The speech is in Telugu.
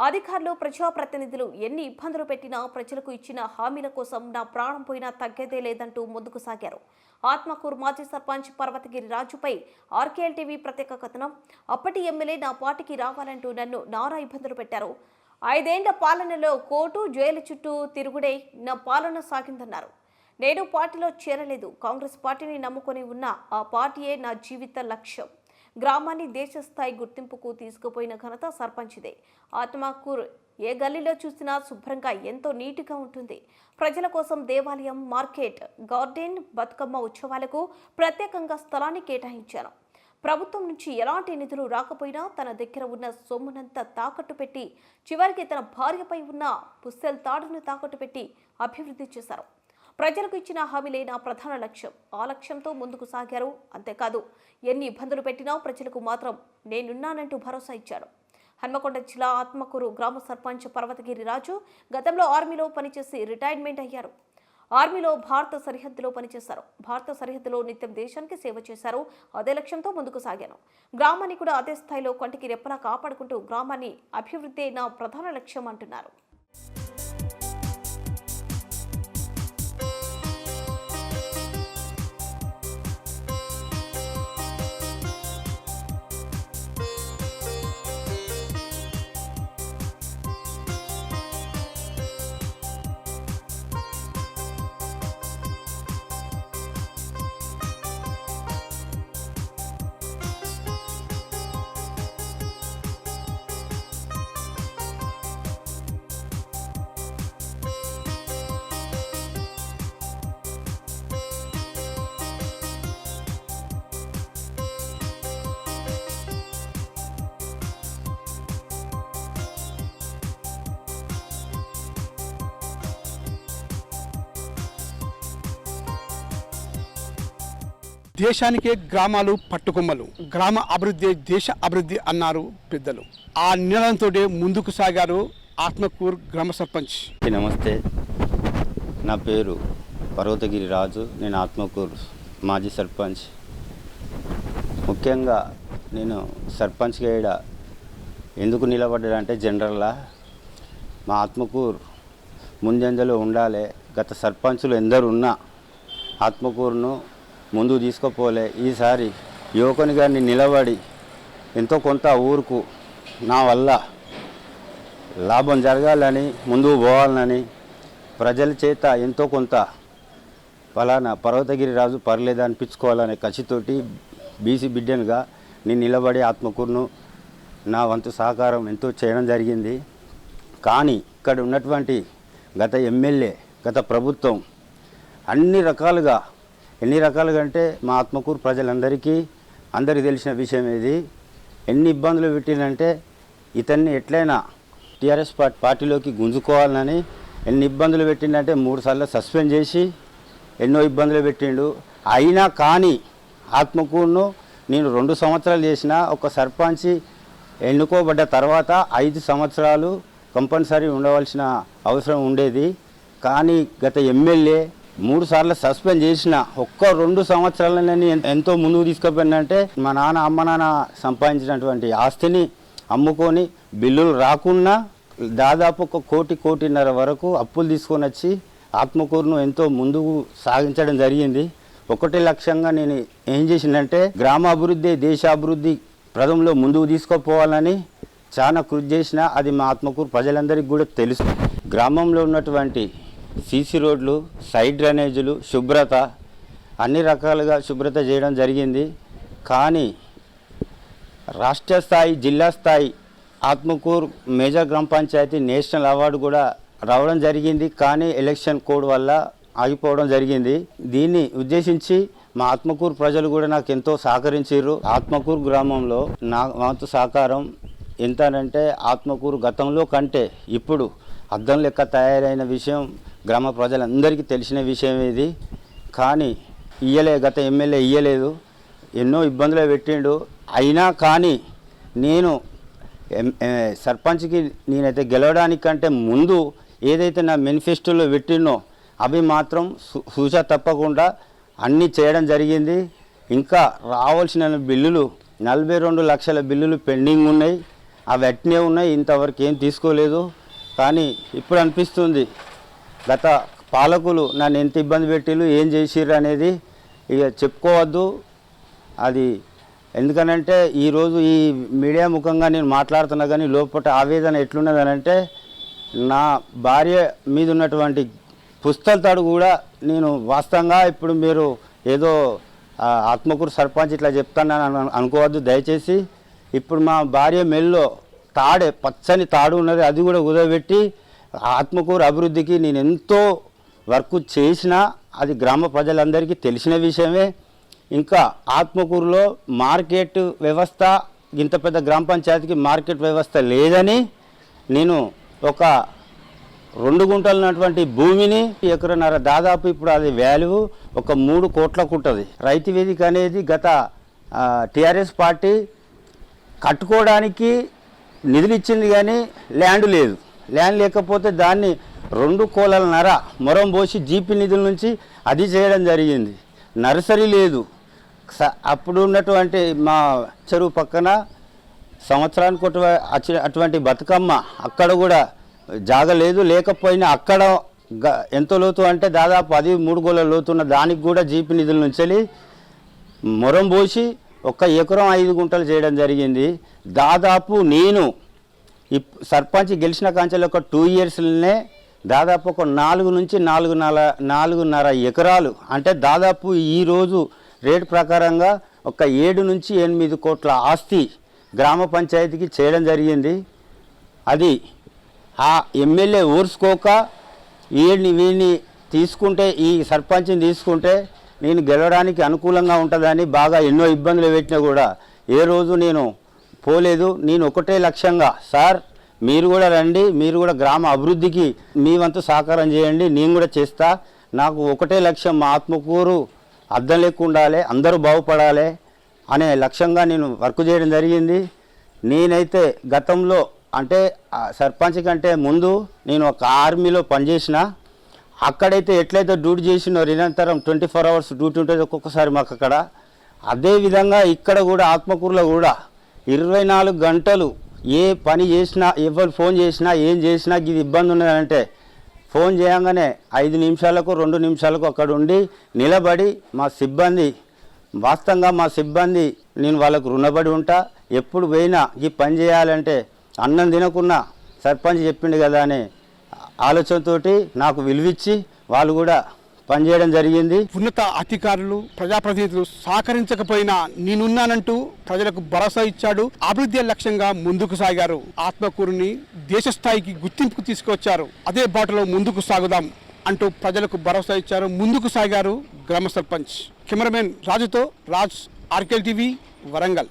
అధికారులు ప్రజాప్రతినిధులు ఎన్ని ఇబ్బందులు పెట్టినా ప్రజలకు ఇచ్చిన హామీల కోసం నా ప్రాణం పోయినా తగ్గేదే లేదంటూ ముందుకు సాగారు. ఆత్మకూరు మాజీ సర్పంచ్ పర్వతగిరి రాజుపై ఆర్కేఎల్ టీవీ ప్రత్యేక కథనం. అప్పటి ఎమ్మెల్యే నా పార్టీకి రావాలంటూ నన్ను నానా ఇబ్బందులు పెట్టారు. 5 ఏళ్ల పాలనలో కోర్టు జైలు చుట్టూ తిరుగుడే నా పాలన సాగిందన్నారు. నేను పార్టీలో చేరలేదు. కాంగ్రెస్ పార్టీని నమ్ముకొని ఉన్న ఆ పార్టీయే నా జీవిత లక్ష్యం. గ్రామాన్ని దేశస్థాయి గుర్తింపుకు తీసుకుపోయిన ఘనత సర్పంచ్దే. ఆత్మకూరు ఏ గల్లీలో చూసినా శుభ్రంగా ఎంతో నీట్గా ఉంటుంది. ప్రజల కోసం దేవాలయం, మార్కెట్, గార్డెన్, బతుకమ్మ ఉత్సవాలకు ప్రత్యేకంగా స్థలాన్ని కేటాయించాను. ప్రభుత్వం నుంచి ఎలాంటి నిధులు రాకపోయినా తన దగ్గర ఉన్న సొమ్మునంతా తాకట్టు పెట్టి చివరికి తన భార్యపై ఉన్న పుస్తెల్ తాడును తాకట్టు పెట్టి అభివృద్ధి చేశారు. ప్రజలకు ఇచ్చిన హామీలే నా ప్రధాన లక్ష్యం. ఆ లక్ష్యంతో ముందుకు సాగారు. అంతేకాదు, ఎన్ని ఇబ్బందులు పెట్టినా ప్రజలకు మాత్రం నేనున్నానంటూ భరోసా ఇచ్చాడు. హన్మకొండ జిల్లా ఆత్మకూరు గ్రామ సర్పంచ్ పర్వతగిరి రాజు గతంలో ఆర్మీలో పనిచేసి రిటైర్మెంట్ అయ్యారు. ఆర్మీలో భారత సరిహద్దులో పనిచేశారు. భారత సరిహద్దులో నిత్యం దేశానికి సేవ చేశారు. అదే లక్ష్యంతో ముందుకు సాగాను. గ్రామాన్ని కూడా అదే స్థాయిలో కంటికి రెప్పలా కాపాడుకుంటూ గ్రామాన్ని అభివృద్ధి నా ప్రధాన లక్ష్యం అంటున్నారు. దేశానికే గ్రామాలు పట్టుకొమ్మలు, గ్రామ అభివృద్ధి దేశ అభివృద్ధి అన్నారు పెద్దలు. ఆ నినాదంతో ముందుకు సాగారు ఆత్మకూరు గ్రామ సర్పంచ్. నమస్తే, నా పేరు పర్వతగిరి రాజు. నేను ఆత్మకూరు మాజీ సర్పంచ్. ముఖ్యంగా నేను సర్పంచ్గా ఎందుకు నిలబడ్డానంటే జనరల్గా మా ఆత్మకూరు ముందంజలో ఉండాలి. గత సర్పంచులు ఎందరు ఉన్నా ఆత్మకూరును ముందుకు తీసుకుపోలే. ఈసారి యువకునిగా నేను నిలబడి ఎంతో కొంత ఊరుకు నా వల్ల లాభం జరగాలని, ముందుకు పోవాలని, ప్రజల చేత ఎంతో కొంత ఫలానా పర్వతగిరి రాజు పర్లేదు అనిపించుకోవాలనే కసితోటి బీసీ బిడ్డనుగా నేను నిలబడి ఆత్మకూరును నా వంతు సహకారం ఎంతో చేయడం జరిగింది. కానీ ఇక్కడ ఉన్నటువంటి గత ఎమ్మెల్యే, గత ప్రభుత్వం ఎన్ని రకాలుగా అంటే మా ఆత్మకూరు ప్రజలందరికీ తెలిసిన విషయం ఇది. ఎన్ని ఇబ్బందులు పెట్టిందంటే ఇతన్ని ఎట్లయినా టీఆర్ఎస్ పార్టీలోకి గుంజుకోవాలని ఎన్ని ఇబ్బందులు పెట్టిందంటే 3 సార్లు సస్పెండ్ చేసి ఎన్నో ఇబ్బందులు పెట్టిండు. అయినా కానీ ఆత్మకూరును నేను 2 సంవత్సరాలు చేసిన ఒక సర్పంచ్ ఎన్నుకోబడ్డ తర్వాత 5 సంవత్సరాలు కంపల్సరీ ఉండవలసిన అవసరం ఉండేది. కానీ గత ఎమ్మెల్యే 3 సార్లు సస్పెండ్ చేసిన ఒక్క 2 సంవత్సరాలని ఎంతో ముందుకు తీసుకుపోయిందంటే మా నాన్న అమ్మ నాన్న సంపాదించినటువంటి ఆస్తిని అమ్ముకొని బిల్లులు రాకున్నా దాదాపు 1 కోటిన్నర వరకు అప్పులు తీసుకొని వచ్చి ఆత్మకూరును ఎంతో ముందుకు సాగించడం జరిగింది. ఒకటే లక్ష్యంగా నేను ఏం చేసిందంటే గ్రామాభివృద్ధి దేశాభివృద్ధి ప్రథంలో ముందుకు తీసుకుపోవాలని చాలా కృషి చేసిన. అది మా ఆత్మకూరు ప్రజలందరికీ కూడా తెలుసు. గ్రామంలో ఉన్నటువంటి సీసీ రోడ్లు, సైడ్ డ్రైనేజీలు, శుభ్రత అన్ని రకాలుగా శుభ్రత చేయడం జరిగింది. కానీ రాష్ట్ర స్థాయి, జిల్లా స్థాయి ఆత్మకూరు మేజర్ గ్రామ పంచాయతీ నేషనల్ అవార్డు కూడా రావడం జరిగింది. కానీ ఎలక్షన్ కోడ్ వల్ల ఆగిపోవడం జరిగింది. దీన్ని ఉద్దేశించి మా ఆత్మకూరు ప్రజలు కూడా నాకు ఎంతో సహకరించారు. ఆత్మకూరు గ్రామంలో నా వంతు సహకారం ఎంతనంటే ఆత్మకూరు గతంలో కంటే ఇప్పుడు అద్దం లెక్క తయారైన విషయం గ్రామ ప్రజలందరికీ తెలిసిన విషయం ఇది. కానీ గత ఎమ్మెల్యే ఇయ్యలేదు, ఎన్నో ఇబ్బందులు పెట్టిండు. అయినా కానీ నేను సర్పంచ్కి నేనైతే గెలవడానికంటే ముందు ఏదైతే నా మేనిఫెస్టోలో పెట్టినో అవి మాత్రం సూచన తప్పకుండా అన్నీ చేయడం జరిగింది. ఇంకా రావాల్సిన బిల్లులు 42 లక్షల బిల్లులు పెండింగ్ ఉన్నాయి. అవి అట్నే ఉన్నాయి, ఇంతవరకు ఏం తీసుకోలేదు. కానీ ఇప్పుడు అనిపిస్తుంది గత పాలకులు నన్ను ఎంత ఇబ్బంది పెట్టిళ్ళు, ఏం చేసిర్రు అనేది ఇక చెప్పుకోవద్దు. అది ఎందుకనంటే ఈరోజు ఈ మీడియా ముఖంగా నేను మాట్లాడుతున్నా, కానీ లోపల ఆవేదన ఎట్లున్నదనంటే నా భార్య మీద ఉన్నటువంటి పుస్తకాలు కూడా నేను వాస్తవంగా ఇప్పుడు మీరు ఏదో ఆత్మకూరు సర్పంచ్ ఇట్లా చెప్తానని అనుకోవద్దు దయచేసి. ఇప్పుడు మా భార్య మెల్లో తాడే పచ్చని తాడు ఉన్నది, అది కూడా కుదబెట్టి ఆత్మకూరు అభివృద్ధికి నేను ఎంతో వర్క్ చేసినా అది గ్రామ ప్రజలందరికీ తెలిసిన విషయమే. ఇంకా ఆత్మకూరులో మార్కెట్ వ్యవస్థ, ఇంత పెద్ద గ్రామ పంచాయతీకి మార్కెట్ వ్యవస్థ లేదని నేను ఒక 2 గుంటలు ఉన్నటువంటి భూమిని ఎకరన్నర దాదాపు ఇప్పుడు అది వాల్యూ ఒక 3 కోట్లకు ఉంటుంది. రైతు వేదిక అనేది గత టీఆర్ఎస్ పార్టీ కట్టుకోవడానికి నిధులు ఇచ్చింది, కానీ ల్యాండ్ లేదు. ల్యాండ్ లేకపోతే దాన్ని 2 కోలన్నర మొరం పోసి జీపీ నిధుల నుంచి అది చేయడం జరిగింది. నర్సరీ లేదు. అప్పుడు ఉన్నటువంటి మా చెరువు పక్కన సంవత్సరానికి అటువంటి బతుకమ్మ అక్కడ కూడా జాగలేదు. లేకపోయినా అక్కడ ఎంత లోతు అంటే దాదాపు 3 గోళ్ళ లోతున్న దానికి కూడా జీపీ నిధుల నుంచి మొరం పోసి 1 ఎకరం 5 గుంటలు చేయడం జరిగింది. దాదాపు నేను సర్పంచ్ గెలిచిన కాంచెలు ఒక 2 ఇయర్స్లోనే దాదాపు ఒక 4 నుంచి 4.5 ఎకరాలు అంటే దాదాపు ఈరోజు రేటు ప్రకారంగా ఒక 7 నుంచి 8 కోట్ల ఆస్తి గ్రామ పంచాయతీకి చేయడం జరిగింది. అది ఆ ఎమ్మెల్యే ఊర్చుకోక వీడిని తీసుకుంటే, ఈ సర్పంచ్ని తీసుకుంటే నేను గెలవడానికి అనుకూలంగా ఉంటుందని బాగా ఎన్నో ఇబ్బందులు పెట్టినా కూడా ఏ రోజు నేను పోలేదు. నేను ఒకటే లక్ష్యంగా, సార్ మీరు కూడా రండి, మీరు కూడా గ్రామ అభివృద్ధికి మీ వంతు సహకారం చేయండి, నేను కూడా చేస్తా. నాకు ఒకటే లక్ష్యం, మా ఆత్మకూరు అద్దం లేకుండా ఉండాలి, అందరూ బాగుపడాలి అనే లక్ష్యంగా నేను వర్క్ చేయడం జరిగింది. నేనైతే గతంలో అంటే సర్పంచ్ కంటే ముందు నేను ఒక ఆర్మీలో పనిచేసిన. అక్కడైతే ఎట్లయితే డ్యూటీ చేసినో నిరంతరం 24 అవర్స్ డ్యూటీ ఉంటుంది ఒక్కొక్కసారి మాకు అక్కడ. అదేవిధంగా ఇక్కడ కూడా ఆత్మకూరులో కూడా 24 గంటలు ఏ పని చేసినా, ఎవరు ఫోన్ చేసినా, ఏం చేసినా ఇది ఇబ్బంది ఉన్నదంటే ఫోన్ చేయగానే 5 నిమిషాలకు 2 నిమిషాలకు అక్కడ ఉండి నిలబడి మా సిబ్బంది, వాస్తవంగా మా సిబ్బంది నేను వాళ్ళకు రుణపడి ఉంటా. ఎప్పుడు పోయినా ఈ పని చేయాలంటే అన్నం తినకున్నా సర్పంచ్ చెప్పిండు కదా అనే ఆలోచనతోటి నాకు విలువిచ్చి వాళ్ళు కూడా పనిచేయడం జరిగింది. ఉన్నత అధికారులు, ప్రజాప్రతినిధులు సహకరించకపోయినా నేనున్నానంటూ ప్రజలకు భరోసా ఇచ్చాడు. అభివృద్ధి లక్ష్యంగా ముందుకు సాగారు. ఆత్మకూరుని దేశ స్థాయికి గుర్తింపుకు తీసుకొచ్చారు. అదే బాటలో ముందుకు సాగుదాం అంటూ ప్రజలకు భరోసా ఇచ్చారు. ముందుకు సాగారు గ్రామ సర్పంచ్. కెమెరామెన్ రాజుతో రాజ్, RKL టీవీ, వరంగల్.